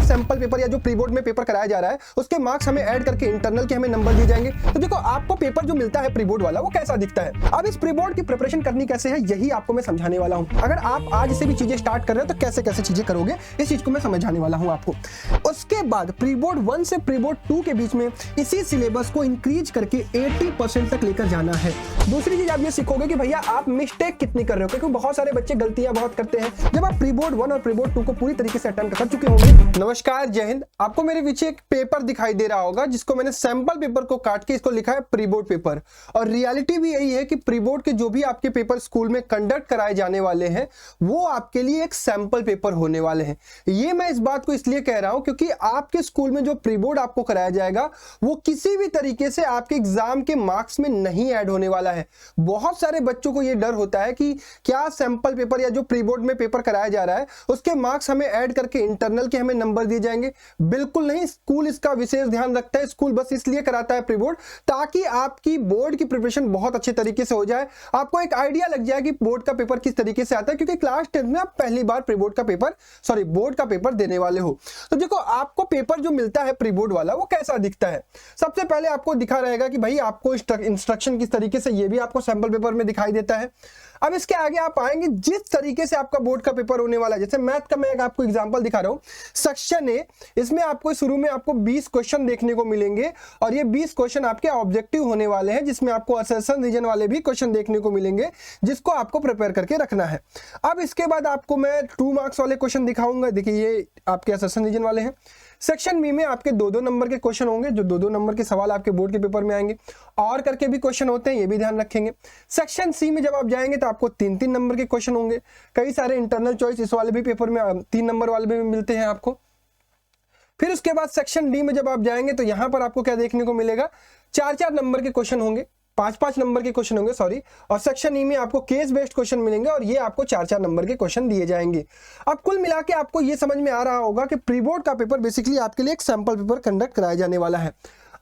Sample paper या जो pre board में पेपर कराया जा रहा है उसके मार्क्स हमें ऐड करके इंटरनल के हमें नंबर दिए जाएंगे। तो देखो आपको पेपर जो मिलता है प्री बोर्ड वाला वो कैसा दिखता है। अब इस प्री बोर्ड की प्रिपरेशन करनी कैसे है यही आपको मैं समझाने वाला हूं। अगर आप आज से भी चीजें स्टार्ट कर रहे हो तो कैसे कैसे चीजें करोगे इस चीज को मैं समझाने वाला हूं आपको। उसके बाद प्री बोर्ड 1 से प्री बोर्ड 2 के बीच में इसी सिलेबस को इंक्रीज करके 80% तक लेकर जाना है। दूसरी चीज आप ये सीखोगे कि भैया आप मिस्टेक कितनी कर रहे हो, क्योंकि बहुत सारे बच्चे गलतियां बहुत करते हैं जब आप प्री बोर्ड 1 और प्री बोर्ड 2 को पूरी तरीके से अटेम्प्ट कर चुके होंगे। नमस्कार, जय हिंद। आपको मेरे पीछे एक पेपर दिखाई दे रहा होगा जिसको मैंने सैंपल पेपर को काट के इसको लिखा है प्री बोर्ड पेपर। और रियलिटी भी यही है कि प्री बोर्ड के जो भी आपके पेपर स्कूल में कंडक्ट कराए जाने वाले हैं वो आपके लिए एक सैंपल पेपर होने वाले हैं। ये मैं इस बात को इसलिए कह रहा हूं क्योंकि आपके स्कूल में जो प्री बोर्ड आपको कराया जाएगा वो किसी भी तरीके से आपके एग्जाम के मार्क्स में नहीं ऐड होने वाला है। बहुत सारे बच्चों को यह डर होता है कि क्या सैंपल पेपर या जो प्री बोर्ड में पेपर कराया जा रहा है उसके मार्क्स हमें ऐड करके इंटरनल के हमें नंबर दिए जाएंगे। बिल्कुल नहीं, स्कूल इसका विशेष ध्यान रखता है। स्कूल बस इसलिए कराता है प्री बोर्ड ताकि आपकी बोर्ड की प्रिपरेशन बहुत अच्छे तरीके से हो जाए, आपको एक आइडिया लग जाए कि बोर्ड का पेपर किस तरीके से आता है, क्योंकि क्लास 10 में आप पहली बार प्री बोर्ड का पेपर बोर्ड का पेपर देने वाले हो। तो देखो आपको पेपर जो मिलता है प्री बोर्ड वाला वो कैसा दिखता है। सबसे पहले आपको दिखा रहेगा कि भाई आपको इंस्ट्रक्शन किस तरीके से, ये भी आपको सैंपल पेपर में दिखाई देता है। अब इसके आगे आप आएंगे जिस तरीके से आपका बोर्ड का पेपर होने वाला है। जैसे मैथ का मैं आपको एग्जांपल दिखा रहा हूं, सेक्शन ए, इसमें आपको शुरू में आपको 20 क्वेश्चन देखने को मिलेंगे और ये 20 क्वेश्चन आपके ऑब्जेक्टिव होने वाले हैं जिसमें आपको असर्शन रीजन वाले भी क्वेश्चन देखने को मिलेंगे जिसको आपको प्रिपेयर करके रखना है। अब इसके बाद आपको मैं 2 मार्क्स वाले क्वेश्चन दिखाऊंगा। देखिए ये आपके असर्शन रीजन वाले हैं। सेक्शन बी में आपके 2-2 नंबर के क्वेश्चन होंगे, जो 2-2 नंबर के सवाल आपके बोर्ड के पेपर में आएंगे और करके भी क्वेश्चन होते हैं, ये भी ध्यान रखेंगे। सेक्शन सी में जब आप जाएंगे तो आपको 3-3 नंबर के क्वेश्चन होंगे। कई सारे इंटरनल चॉइस इस वाले भी पेपर में 3 नंबर वाले भी मिलते हैं आपको। फिर उसके बाद सेक्शन डी में जब आप जाएंगे तो यहां पर आपको क्या देखने को मिलेगा, 4-4 नंबर के क्वेश्चन होंगे, 5-5 नंबर के क्वेश्चन होंगे सॉरी। और सेक्शन ई में आपको केस बेस्ड क्वेश्चन मिलेंगे और ये आपको 4-4 नंबर के क्वेश्चन दिए जाएंगे। अब कुल मिला के आपको ये समझ में आ रहा होगा कि प्री बोर्ड का पेपर बेसिकली आपके लिए एक सैंपल पेपर कंडक्ट कराया जाने वाला है।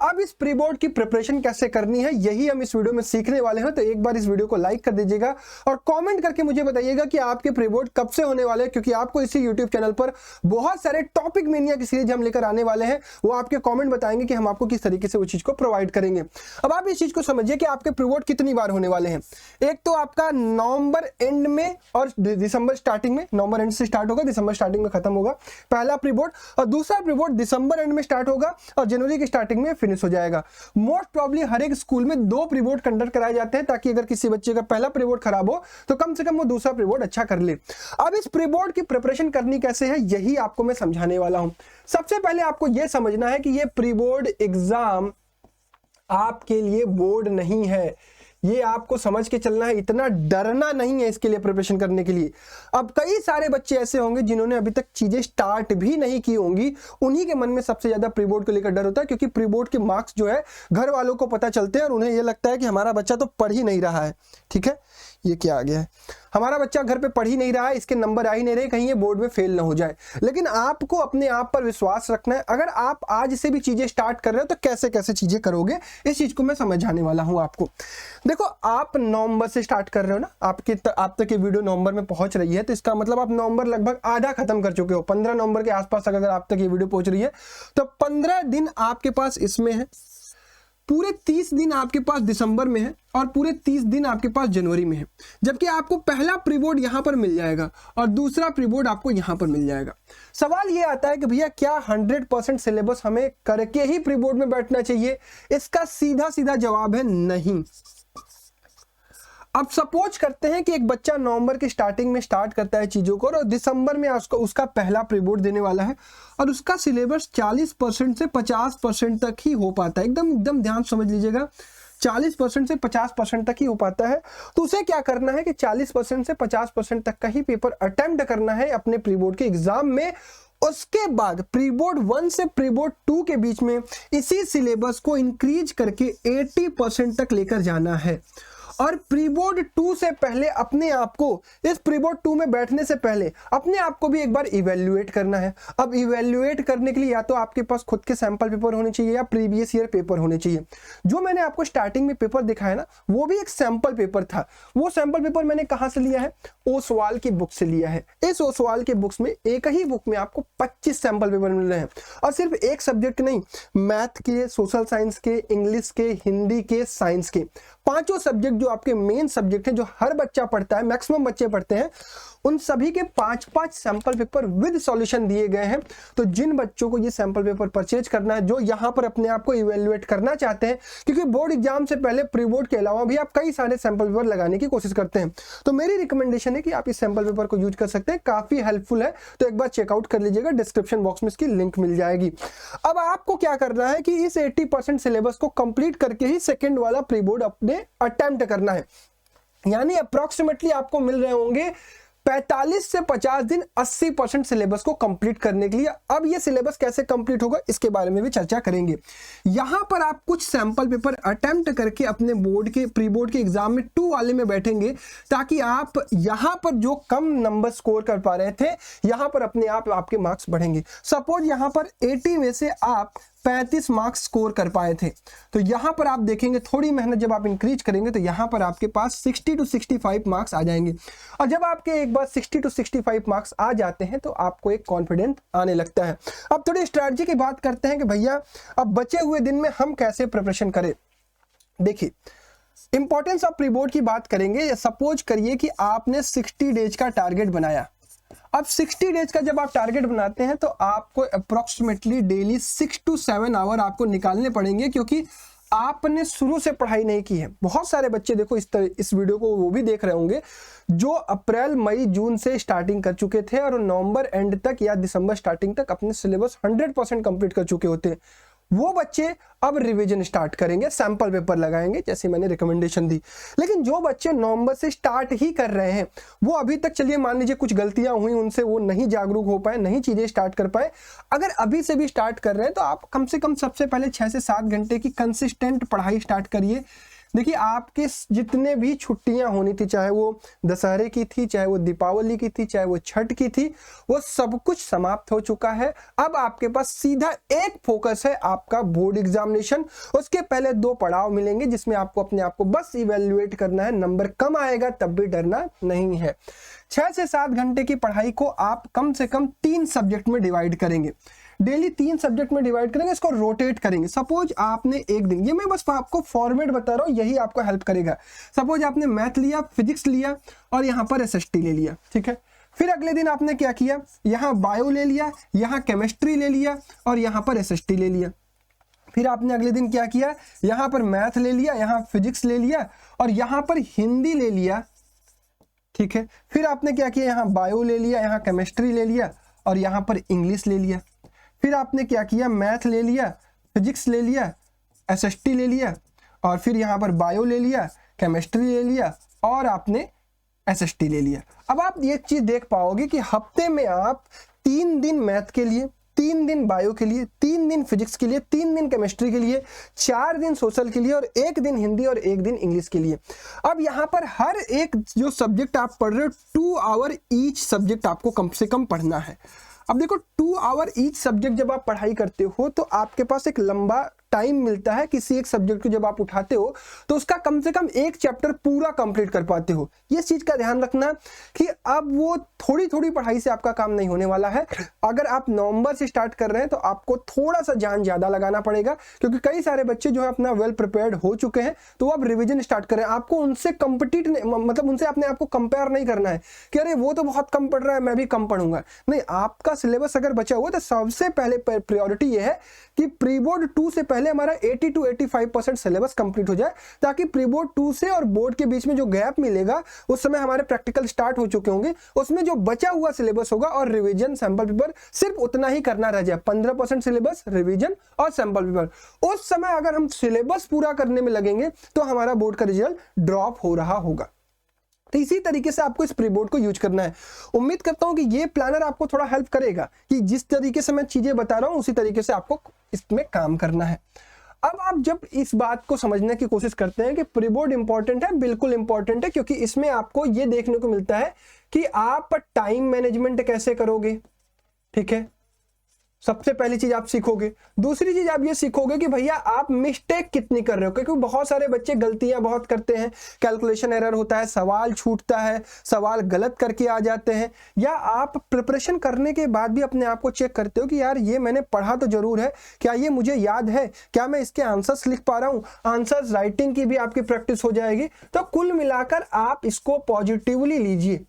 अब इस प्री बोर्ड की प्रिपरेशन कैसे करनी है यही हम इस वीडियो में सीखने वाले हैं। तो एक बार इस वीडियो को लाइक कर दीजिएगा और कमेंट करके मुझे बताइएगा कि आपके प्री बोर्ड कब से होने वाले हैं, क्योंकि आपको इसी यूट्यूब चैनल पर बहुत सारे टॉपिक मेनिया की सीरीज हम लेकर आने वाले हैं। वो आपके कमेंट बताएंगे कि हम आपको किस तरीके से उस चीज को प्रोवाइड करेंगे। अब आप इस चीज को समझिए कि आपके प्री बोर्ड कितनी बार होने वाले हैं। एक तो आपका नवंबर एंड में और दिसंबर स्टार्टिंग में, नवंबर एंड से स्टार्ट होगा, दिसंबर स्टार्टिंग में खत्म होगा पहला प्री बोर्ड, और दूसरा प्री बोर्ड दिसंबर एंड में स्टार्ट होगा और जनवरी की स्टार्टिंग में फिनिश हो जाएगा। मोस्ट प्रॉब्ली हर एक स्कूल में 2 प्री बोर्ड कंडक्ट कराए जाते हैं ताकि अगर किसी बच्चे का पहला प्री बोर्ड खराब हो तो कम से कम वो दूसरा प्री बोर्ड अच्छा कर ले। अब इस प्री बोर्ड की प्रिपरेशन करनी कैसे है यही आपको मैं समझाने वाला हूं। सबसे पहले आपको यह समझना है कि ये प्री बोर्ड एग्जाम आपके लिए बोर्ड नहीं है, ये आपको समझ के चलना है। इतना डरना नहीं है इसके लिए प्रिपरेशन करने के लिए। अब कई सारे बच्चे ऐसे होंगे जिन्होंने अभी तक चीजें स्टार्ट भी नहीं की होंगी, उन्हीं के मन में सबसे ज्यादा प्री बोर्ड को लेकर डर होता है, क्योंकि प्री बोर्ड के मार्क्स जो है घर वालों को पता चलते हैं और उन्हें यह लगता है कि हमारा बच्चा तो पढ़ ही नहीं रहा है। ठीक है, ये क्या आ गया है, हमारा बच्चा घर पे पढ़ ही नहीं रहा है, इसके नंबर आ ही नहीं रहे, कहीं ये बोर्ड में फेल ना हो जाए। लेकिन आपको अपने आप पर विश्वास रखना है। अगर आप आज से भी चीजें स्टार्ट कर रहे हो तो कैसे कैसे चीजें करोगे इस चीज को मैं समझाने वाला हूं आपको। देखो आप नवंबर से स्टार्ट कर रहे हो ना, आप तक ये वीडियो नवंबर में पहुंच रही है, तो इसका मतलब आप नवंबर लगभग आधा खत्म कर चुके हो। 15 नवंबर के आसपास अगर आप तक ये वीडियो पहुंच रही है तो 15 दिन आपके पास इसमें है, पूरे 30 दिन आपके पास दिसंबर में है और पूरे 30 दिन आपके पास जनवरी में है। जबकि आपको पहला प्री बोर्ड यहां पर मिल जाएगा और दूसरा प्री बोर्ड आपको यहां पर मिल जाएगा। सवाल यह आता है कि भैया क्या 100% सिलेबस हमें करके ही प्री बोर्ड में बैठना चाहिए? इसका सीधा सीधा जवाब है नहीं। अब सपोज करते हैं कि एक बच्चा नवंबर के स्टार्टिंग में स्टार्ट करता है चीजों को और दिसंबर में उसका पहला प्री बोर्ड देने वाला है और उसका सिलेबस 40% से 50% तक ही हो पाता है। एकदम ध्यान समझ लीजिएगा, 40% से 50% तक ही हो पाता है। तो उसे क्या करना है कि 40% से 50% तक का ही पेपर अटेम्प्ट करना है अपने प्री बोर्ड के एग्जाम में। उसके बाद प्री बोर्ड 1 से प्री बोर्ड 2 के बीच में इसी सिलेबस को इंक्रीज करके 80% तक लेकर जाना है। और प्री बोर्ड 2 से पहले अपने आप को, इस प्री बोर्ड 2 में बैठने से पहले अपने आप को भी एक बार इवेल्युएट करना है। अब इवेल्युएट करने के लिए या तो आपके पास खुद के सैंपल पेपर होने चाहिए या प्रीवियस ईयर पेपर होने चाहिए। जो मैंने आपको स्टार्टिंग में पेपर दिखाया ना, वो भी एक सैंपल पेपर था। वो सैंपल पेपर मैंने कहां से लिया है? ओसवाल की बुक से लिया है। इस ओसवाल की बुक्स में, एक ही बुक में आपको 25 सैंपल पेपर मिल रहे हैं, और सिर्फ एक सब्जेक्ट नहीं, मैथ के, सोशल साइंस के, इंग्लिश के, हिंदी के, साइंस के, पांचों सब्जेक्ट जो आपके मेन सब्जेक्ट हैं, जो हर बच्चा पढ़ता है, मैक्सिमम बच्चे पढ़ते हैं, उन सभी के 5-5 सैंपल पेपर विद सॉल्यूशन दिए गए हैं। तो जिन बच्चों को ये सैंपल पेपर परचेज करना है, जो यहां पर अपने आप को इवेल्युएट करना चाहते हैं, क्योंकि बोर्ड एग्जाम से पहले प्री बोर्ड के अलावा भी आप कई सारे सैंपल पेपर लगाने की कोशिश करते हैं, तो मेरी रिकमेंडेशन है कि आप इस सैंपल पेपर को यूज कर सकते हैं, काफी हेल्पफुल है। तो एक बार चेकआउट कर लीजिएगा, डिस्क्रिप्शन बॉक्स में इसकी लिंक मिल जाएगी। अब आपको क्या करना है कि इस 80% सिलेबस को कंप्लीट करके ही सेकेंड वाला प्री बोर्ड अपने अटेम्प्ट करना है। यानी अप्रोक्सीमेटली आपको मिल रहे होंगे 45 से 50 दिन 80% सिलेबस को कंप्लीट करने के लिए। अब ये सिलेबस कैसे कंप्लीट होगा इसके बारे में भी चर्चा करेंगे। यहां पर आप कुछ सैंपल पेपर अटेम्प्ट करके अपने बोर्ड के, प्री बोर्ड के एग्जाम में 2 वाले में बैठेंगे, ताकि आप यहां पर जो कम नंबर स्कोर कर पा रहे थे, यहां पर अपने आप आपके मार्क्स बढ़ेंगे। सपोज यहां पर 80 में से आप 35 मार्क्स स्कोर कर पाए थे, तो यहां पर आप देखेंगे थोड़ी मेहनत जब आप इंक्रीज करेंगे तो यहां पर आपके पास 60 to 65 मार्क्स आ जाएंगे। और जब आपके एक बार 60 to 65 मार्क्स आ जाते हैं तो आपको एक कॉन्फिडेंस आने लगता है। अब थोड़ी स्ट्रैटेजी की बात करते हैं कि भैया अब बचे हुए दिन में हम कैसे प्रिपरेशन करें। देखिए, इंपॉर्टेंस ऑफ प्री बोर्ड की बात करेंगे। सपोज करिए कि आपने 60 डेज का टारगेट बनाया। अब 60 डेज का जब आप टारगेट बनाते हैं तो आपको अप्रोक्सीमेटली डेली 6 to 7 आवर आपको निकालने पड़ेंगे, क्योंकि आपने शुरू से पढ़ाई नहीं की है। बहुत सारे बच्चे देखो इस वीडियो को वो भी देख रहे होंगे जो अप्रैल, मई, जून से स्टार्टिंग कर चुके थे और नवंबर एंड तक या दिसंबर स्टार्टिंग तक अपने सिलेबस 100% कंप्लीट कर चुके होते हैं। वो बच्चे अब रिवीजन स्टार्ट करेंगे, सैंपल पेपर लगाएंगे, जैसे मैंने रिकमेंडेशन दी। लेकिन जो बच्चे नवंबर से स्टार्ट ही कर रहे हैं, वो अभी तक, चलिए मान लीजिए कुछ गलतियां हुई उनसे, वो नहीं जागरूक हो पाए, नहीं चीजें स्टार्ट कर पाए, अगर अभी से भी स्टार्ट कर रहे हैं तो आप कम से कम सबसे पहले 6 से 7 घंटे की कंसिस्टेंट पढ़ाई स्टार्ट करिए। देखिए, आपके जितने भी छुट्टियां होनी थी, चाहे वो दशहरे की थी, चाहे वो दीपावली की थी, चाहे वो छठ की थी, वो सब कुछ समाप्त हो चुका है। अब आपके पास सीधा एक फोकस है, आपका बोर्ड एग्जामिनेशन। उसके पहले 2 पड़ाव मिलेंगे जिसमें आपको अपने आप को बस इवेल्युएट करना है। नंबर कम आएगा तब भी डरना नहीं है। 6 से 7 घंटे की पढ़ाई को आप कम से कम 3 सब्जेक्ट में डिवाइड करेंगे। डेली 3 सब्जेक्ट में डिवाइड करेंगे, इसको रोटेट करेंगे। सपोज आपने एक दिन, ये मैं बस आपको फॉर्मेट बता रहा हूँ, यही आपको हेल्प करेगा। सपोज आपने मैथ लिया, फिजिक्स लिया और यहाँ पर एसएसटी ले लिया, ठीक है। फिर अगले दिन आपने क्या किया, यहाँ बायो ले लिया, यहाँ केमिस्ट्री ले लिया और यहाँ पर एसएसटी ले लिया। फिर आपने अगले दिन क्या किया, यहाँ पर मैथ ले लिया, यहाँ फिजिक्स ले लिया और यहाँ पर हिंदी ले लिया, ठीक है। फिर आपने क्या किया, यहाँ बायो ले लिया, यहाँ केमिस्ट्री ले लिया और यहाँ पर इंग्लिश ले लिया। फिर आपने क्या किया, मैथ ले लिया, फिजिक्स ले लिया, एसएसटी ले लिया और फिर यहाँ पर बायो ले लिया, केमिस्ट्री ले लिया और आपने एसएसटी ले लिया। अब आप ये चीज देख पाओगे कि हफ्ते में आप 3 दिन मैथ के लिए, 3 दिन बायो के लिए, 3 दिन फिजिक्स के लिए, 3 दिन केमिस्ट्री के लिए, 4 दिन सोशल के लिए और 1 दिन हिंदी और 1 दिन इंग्लिश के लिए। अब यहाँ पर हर एक जो सब्जेक्ट आप पढ़ रहे हो, 2 आवर ईच सब्जेक्ट आपको कम से कम पढ़ना है। अब देखो, 2 आवर ईच सब्जेक्ट जब आप पढ़ाई करते हो तो आपके पास एक लंबा टाइम मिलता है। किसी एक सब्जेक्ट को जब आप उठाते हो तो उसका कम से कम एक चैप्टर पूरा कंप्लीट कर पाते हो। ये चीज का ध्यान रखना कि अब वो थोड़ी थोड़ी पढ़ाई से आपका काम नहीं होने वाला है। अगर आप नवंबर से स्टार्ट कर रहे हैं तो आपको थोड़ा सा जान ज्यादा लगाना पड़ेगा, क्योंकि कई सारे बच्चे जो है अपना वेल प्रिपेयर्ड हो चुके हैं, तो वो अब रिविजन स्टार्ट कर रहे हैं। आपको उनसे कंपीट, मतलब उनसे अपने आप को कंपेयर नहीं करना है कि अरे वो तो बहुत कम पढ़ रहा है, मैं भी कम पढ़ूंगा। नहीं, आपका सिलेबस अगर बचा हुआ तो सबसे पहले प्रायोरिटी ये है कि प्री बोर्ड 2 से पहले हमारा 80 to 85% सिलेबस कंप्लीट हो जाए, ताकि प्री बोर्ड 2 से और बोर्ड के बीच में जो गैप मिलेगा उस समय हमारे प्रैक्टिकल स्टार्ट हो चुके होंगे, उसमें जो बचा हुआ सिलेबस होगा और रिवीजन सैंपल पेपर सिर्फ उतना ही करना रह जाए। 15% सिलेबस, रिवीजन और सैंपल पेपर। उस समय अगर हम सिलेबस पूरा करने में लगेंगे तो हमारा बोर्ड का रिजल्ट ड्रॉप हो रहा होगा। तो इसी तरीके से आपको इस प्री बोर्ड को यूज करना है। उम्मीद करता हूं कि ये प्लानर आपको थोड़ा हेल्प करेगा कि जिस तरीके से मैं चीजें बता रहा हूं उसी तरीके से आपको इसमें काम करना है। अब आप जब इस बात को समझने की कोशिश करते हैं कि प्री बोर्ड इंपॉर्टेंट है, बिल्कुल इंपॉर्टेंट है, क्योंकि इसमें आपको ये देखने को मिलता है कि आप टाइम मैनेजमेंट कैसे करोगे। ठीक है, सबसे पहली चीज आप सीखोगे। दूसरी चीज आप ये सीखोगे कि भैया आप मिस्टेक कितनी कर रहे हो, क्योंकि बहुत सारे बच्चे गलतियां बहुत करते हैं, कैलकुलेशन एरर होता है, सवाल छूटता है, सवाल गलत करके आ जाते हैं, या आप प्रिपरेशन करने के बाद भी अपने आप को चेक करते हो कि यार ये मैंने पढ़ा तो जरूर है, क्या ये मुझे याद है, क्या मैं इसके आंसर्स लिख पा रहा हूं, आंसर्स राइटिंग की भी आपकी प्रैक्टिस हो जाएगी। तो कुल मिलाकर आप इसको पॉजिटिवली लीजिए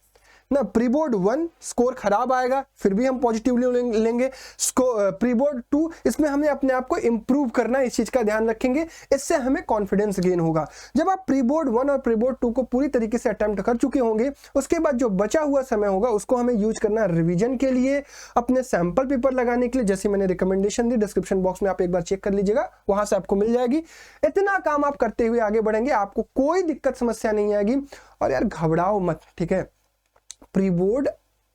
ना। प्री बोर्ड 1 स्कोर खराब आएगा फिर भी हम पॉजिटिवली लेंगे। प्री बोर्ड 2 इसमें हमें अपने आप को इंप्रूव करना, इस चीज का ध्यान रखेंगे, इससे हमें कॉन्फिडेंस गेन होगा। जब आप प्री बोर्ड 1 और प्री बोर्ड 2 को पूरी तरीके से अटेम्प्ट कर चुके होंगे, उसके बाद जो बचा हुआ समय होगा उसको हमें यूज करना रिवीजन के लिए, अपने सैंपल पेपर लगाने के लिए, जैसे मैंने रिकमेंडेशन दी डिस्क्रिप्शन बॉक्स में, आप एक बार चेक कर लीजिएगा, वहां से आपको मिल जाएगी। इतना काम आप करते हुए आगे बढ़ेंगे, आपको कोई दिक्कत समस्या नहीं आएगी। और यार घबराओ मत, ठीक है। प्री बोर्ड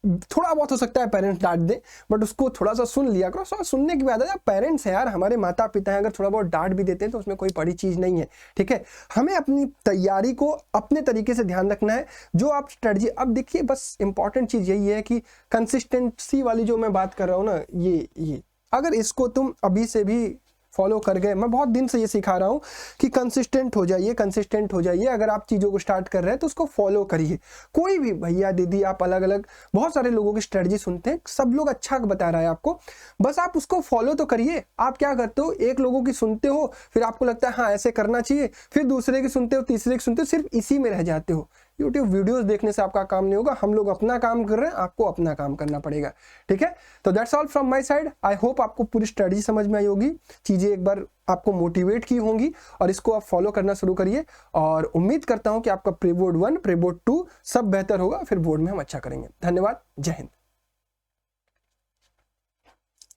थोड़ा बहुत हो सकता है पेरेंट्स डांट दे, बट उसको थोड़ा सा सुन लिया करो। सुनने के बाद पेरेंट्स है यार, हमारे माता पिता हैं, अगर थोड़ा बहुत डांट भी देते हैं तो उसमें कोई बड़ी चीज नहीं है। ठीक है, हमें अपनी तैयारी को अपने तरीके से ध्यान रखना है। जो आप स्ट्रेटजी, अब देखिए बस इंपॉर्टेंट चीज यही है कि कंसिस्टेंसी वाली जो मैं बात कर रहा हूँ ना, ये अगर इसको तुम अभी से भी फॉलो कर गए, मैं बहुत दिन से ये सिखा रहा हूं कि कंसिस्टेंट हो जाइए। अगर आप चीजों को स्टार्ट कर रहे हैं तो उसको फॉलो करिए। कोई भी भैया दीदी, आप अलग अलग बहुत सारे लोगों की स्ट्रेटजी सुनते हैं, सब लोग अच्छा बता रहा है आपको, बस आप उसको फॉलो तो करिए। आप क्या करते हो, एक लोगों की सुनते हो, फिर आपको लगता है हाँ ऐसे करना चाहिए, फिर दूसरे की सुनते हो, तीसरे की सुनते हो, सिर्फ इसी में रह जाते हो। YouTube वीडियोस देखने से आपका काम नहीं होगा। हम लोग अपना काम कर रहे हैं, आपको अपना काम करना पड़ेगा। ठीक है, तो that's all from my side. I hope आपको पूरी स्ट्रेटजी समझ में आई होगी, चीजें एक बार आपको मोटिवेट की होंगी, और इसको आप फॉलो करना शुरू करिए। और उम्मीद करता हूं कि आपका प्री बोर्ड 1, प्री बोर्ड 2 सब बेहतर होगा, फिर बोर्ड में हम अच्छा करेंगे। धन्यवाद, जय हिंद।